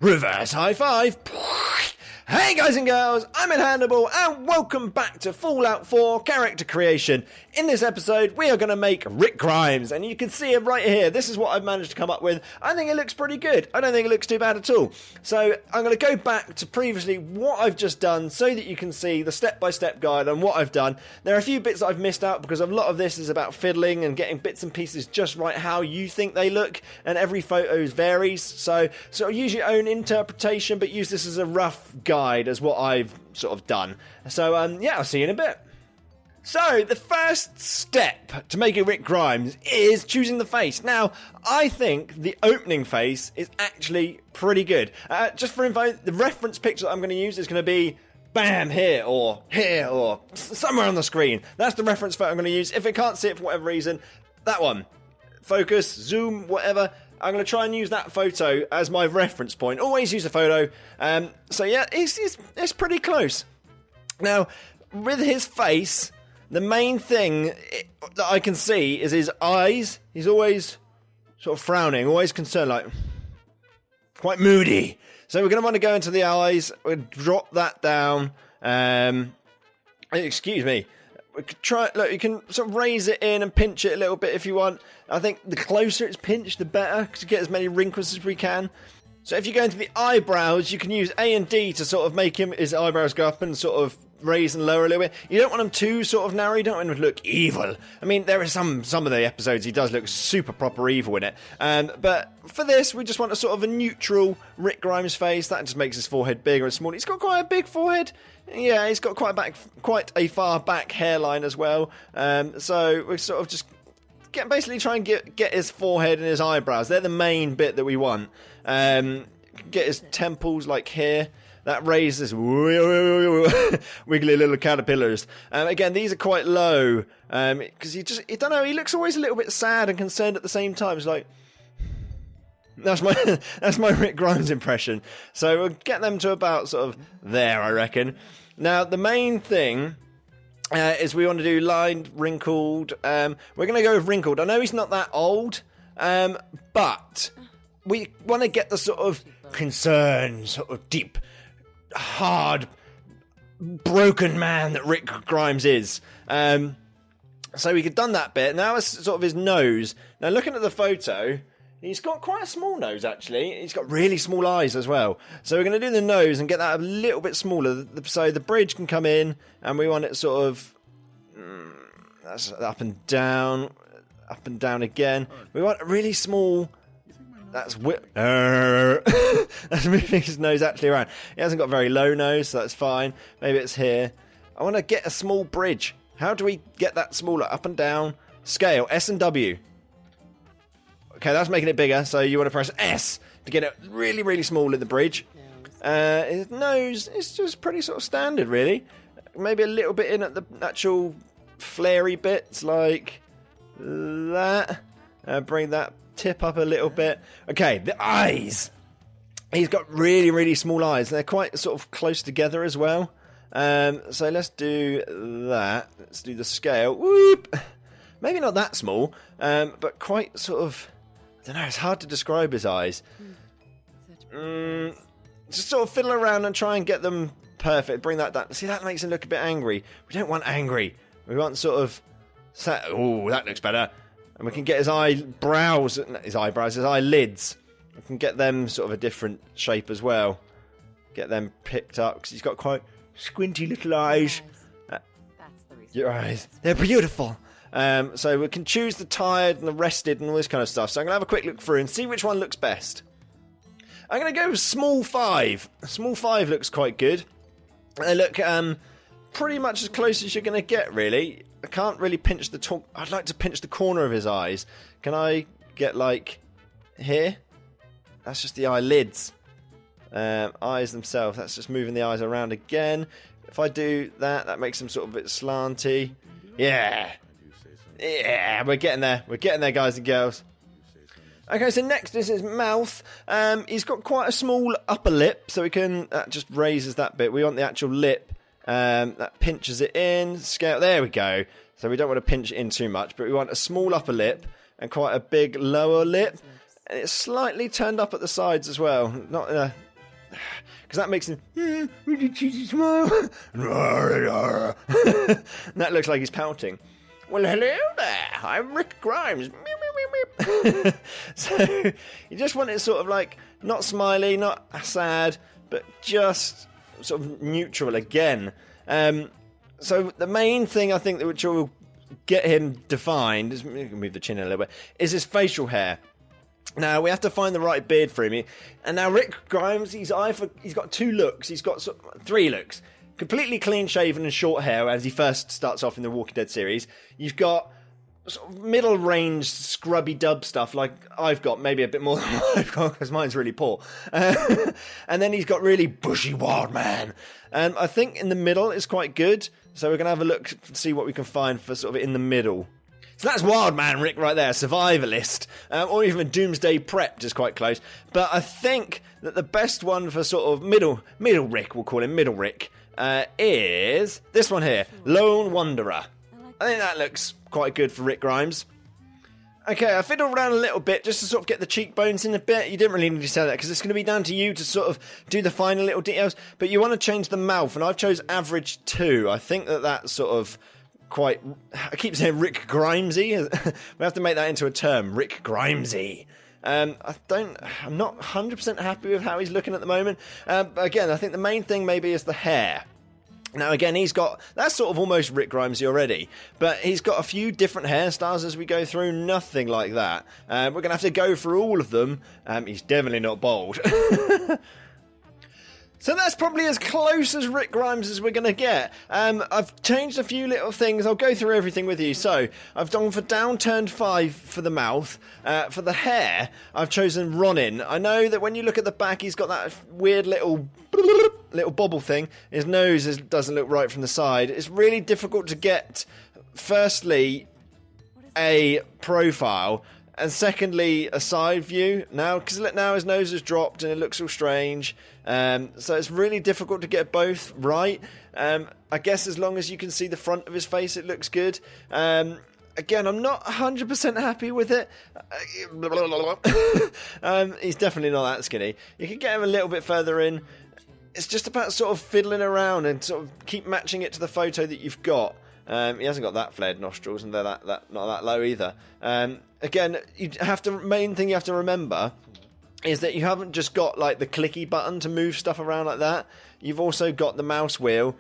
Reverse high five. Hey guys and girls, I'm Inhandable and welcome back to Fallout 4 character creation. In this episode we are going to make Rick Grimes, and you can see him right here. This is what I've managed to come up with. I think it looks pretty good. I don't think it looks too bad at all. So I'm going to go back to previously what I've just done so that you can see the step-by-step guide on what I've done. There are a few bits that I've missed out because a lot of this is about fiddling and getting bits and pieces just right how you think they look, and every photo varies. So use your own interpretation, but use this as a rough guide as what I've sort of done. So yeah, I'll see you in a bit. So the first step to making Rick Grimes is choosing the face. Now I think the opening face is actually pretty good. Just for info, the reference picture that I'm going to use is going to be bam, here or somewhere on the screen. That's the reference photo I'm going to use. If I can't see it for whatever reason, that one, focus, zoom, whatever, I'm going to try and use that photo as my reference point. Always use a photo. So yeah, it's pretty close. Now, with his face, the main thing that I can see is his eyes. He's always sort of frowning, always concerned, like quite moody. So we're going to want to go into the eyes. We'll drop that down. Excuse me. We could try. Look, you can sort of raise it in and pinch it a little bit if you want. I think the closer it's pinched, the better, because you get as many wrinkles as we can. So if you go into the eyebrows, you can use A and D to sort of make his eyebrows go up and sort of raise and lower a little bit. You don't want them too sort of narrow. You don't want them to look evil. I mean, there are some of the episodes he does look super proper evil in it. But for this, we just want a sort of a neutral Rick Grimes face. That just makes his forehead bigger and smaller. He's got quite a big forehead. Yeah, he's got quite a far back hairline as well. So we sort of just basically try and get his forehead and his eyebrows. They're the main bit that we want. Get his temples like here. That raises wiggly little caterpillars. Again, these are quite low because I don't know. He looks always a little bit sad and concerned at the same time. It's like that's my Rick Grimes impression. So we'll get them to about sort of there, I reckon. Now the main thing is we want to do lined, wrinkled. We're going to go with wrinkled. I know he's not that old, but we want to get the sort of concern, sort of deep, hard, broken man that Rick Grimes is. So we could done that bit. Now it's sort of his nose. Now looking at the photo, he's got quite a small nose actually. He's got really small eyes as well. So we're going to do the nose and get that a little bit smaller. So the bridge can come in, and we want it sort of that's up and down again. We want a really small. That's that's moving his nose actually around. He hasn't got a very low nose, so that's fine. Maybe it's here. I want to get a small bridge. How do we get that smaller? Up and down. Scale. S and W. Okay, that's making it bigger, so you want to press S to get it really, really small in the bridge. His nose is just pretty sort of standard, really. Maybe a little bit in at the actual flary bits, like that. Bring that tip up a little bit. Okay, the eyes. He's got really, really small eyes. They're quite sort of close together as well. So let's do that. Let's do the scale. Whoop. Maybe not that small, but quite sort of, I don't know, it's hard to describe his eyes. Just sort of fiddle around and try and get them perfect. Bring that down. See, that makes him look a bit angry. We don't want angry. We want sort of, oh, that looks better. And we can get his eyelids. We can get them sort of a different shape as well. Get them picked up, because he's got quite squinty little eyes. That's the reason. Your eyes. They're beautiful. So we can choose the tired and the rested and all this kind of stuff. So I'm going to have a quick look through and see which one looks best. I'm going to go with small 5. Small 5 looks quite good. They look pretty much as close as you're going to get, really. I can't really pinch the top. I'd like to pinch the corner of his eyes. Can I get like here? That's just the eyelids. Eyes themselves. That's just moving the eyes around again. If I do that, that makes them sort of a bit slanty. Yeah. Yeah, we're getting there. We're getting there, guys and girls. Okay, so next is his mouth. He's got quite a small upper lip, so we can, that just raises that bit. We want the actual lip. That pinches it in. Scale. There we go. So we don't want to pinch it in too much, but we want a small upper lip and quite a big lower lip. And it's slightly turned up at the sides as well. Not in a because that makes him with a cheesy smile. That looks like he's pouting. Well, hello there, I'm Rick Grimes. So you just want it sort of like not smiley, not sad, but just sort of neutral again. So the main thing I think that which will get him defined, is, move the chin in a little bit, is his facial hair. Now we have to find the right beard for him. And now Rick Grimes, he's got two looks. He's got three looks. Completely clean shaven and short hair as he first starts off in the Walking Dead series. You've got sort of middle range scrubby dub stuff like I've got, maybe a bit more than I've got because mine's really poor. And then he's got really bushy wild man. And I think in the middle is quite good. So we're going to have a look to see what we can find for sort of in the middle. So that's Wild Man Rick right there, survivalist, or even Doomsday Prepped is quite close. But I think that the best one for sort of middle Rick, we'll call him Middle Rick, is this one here, Lone Wanderer. I think that looks quite good for Rick Grimes. Okay, I fiddled around a little bit just to sort of get the cheekbones in a bit. You didn't really need to say that because it's going to be down to you to sort of do the final little details. But you want to change the mouth, and I've chose average 2. I think that that's sort of quite... I keep saying Rick Grimesy. We have to make that into a term, Rick Grimesy. I'm not 100% happy with how he's looking at the moment. But again, I think the main thing maybe is the hair. Now again, that's sort of almost Rick Grimesy already, but he's got a few different hairstyles as we go through, nothing like that. We're going to have to go through all of them. He's definitely not bald. So that's probably as close as Rick Grimes as we're going to get. I've changed a few little things. I'll go through everything with you. So I've gone for downturned 5 for the mouth. For the hair, I've chosen Ronin. I know that when you look at the back, he's got that weird little bobble thing. His nose doesn't look right from the side. It's really difficult to get, firstly, a profile, and secondly, a side view. Now, because now his nose has dropped and it looks all strange. So it's really difficult to get both right. I guess as long as you can see the front of his face, it looks good. Again, I'm not 100% happy with it. He's definitely not that skinny. You can get him a little bit further in. It's just about sort of fiddling around and sort of keep matching it to the photo that you've got. He hasn't got that flared nostrils, and they're not that low either. Again, main thing you have to remember is that you haven't just got like the clicky button to move stuff around like that. You've also got the mouse wheel,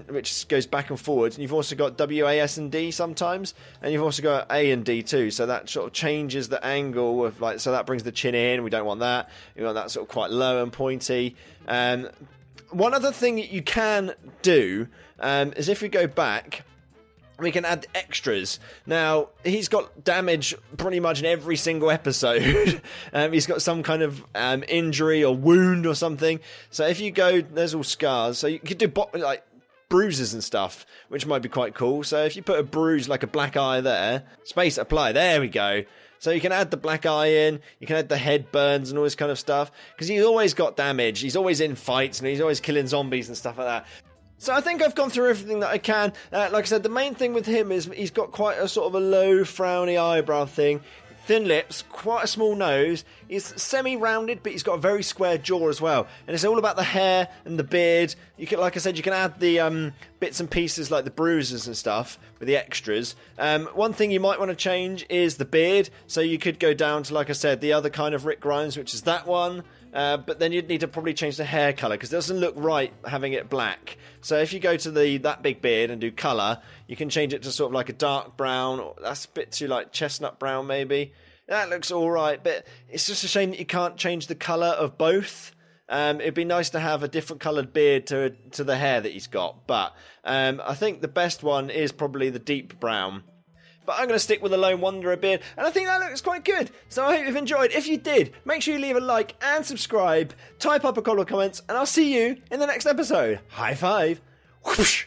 which goes back and forwards, and you've also got W, A, S, and D sometimes, and you've also got A and D too. So that sort of changes the angle of so that brings the chin in. We don't want that. You want that sort of quite low and pointy. One other thing that you can do is if we go back, we can add extras. Now, he's got damage pretty much in every single episode. He's got some kind of injury or wound or something. So if you go, there's all scars. So you could do like bruises and stuff, which might be quite cool. So if you put a bruise, like a black eye there, space apply, there we go. So you can add the black eye in, you can add the head burns and all this kind of stuff. Because he's always got damage, he's always in fights, and he's always killing zombies and stuff like that. So I think I've gone through everything that I can. Like I said, the main thing with him is he's got quite a sort of a low, frowny eyebrow thing. Thin lips, quite a small nose. He's semi-rounded, but he's got a very square jaw as well. And it's all about the hair and the beard. You can, like I said, you can add the bits and pieces like the bruises and stuff with the extras. One thing you might want to change is the beard. So you could go down to, like I said, the other kind of Rick Grimes, which is that one. But then you'd need to probably change the hair colour because it doesn't look right having it black. So if you go to that big beard and do colour, you can change it to sort of like a dark brown. Or that's a bit too like chestnut brown maybe. That looks alright, but it's just a shame that you can't change the colour of both. It'd be nice to have a different coloured beard to the hair that he's got. But I think the best one is probably the deep brown. But I'm going to stick with the Lone Wanderer beard, and I think that looks quite good. So I hope you've enjoyed. If you did, make sure you leave a like and subscribe, type up a couple of comments, and I'll see you in the next episode. High five. Whoosh.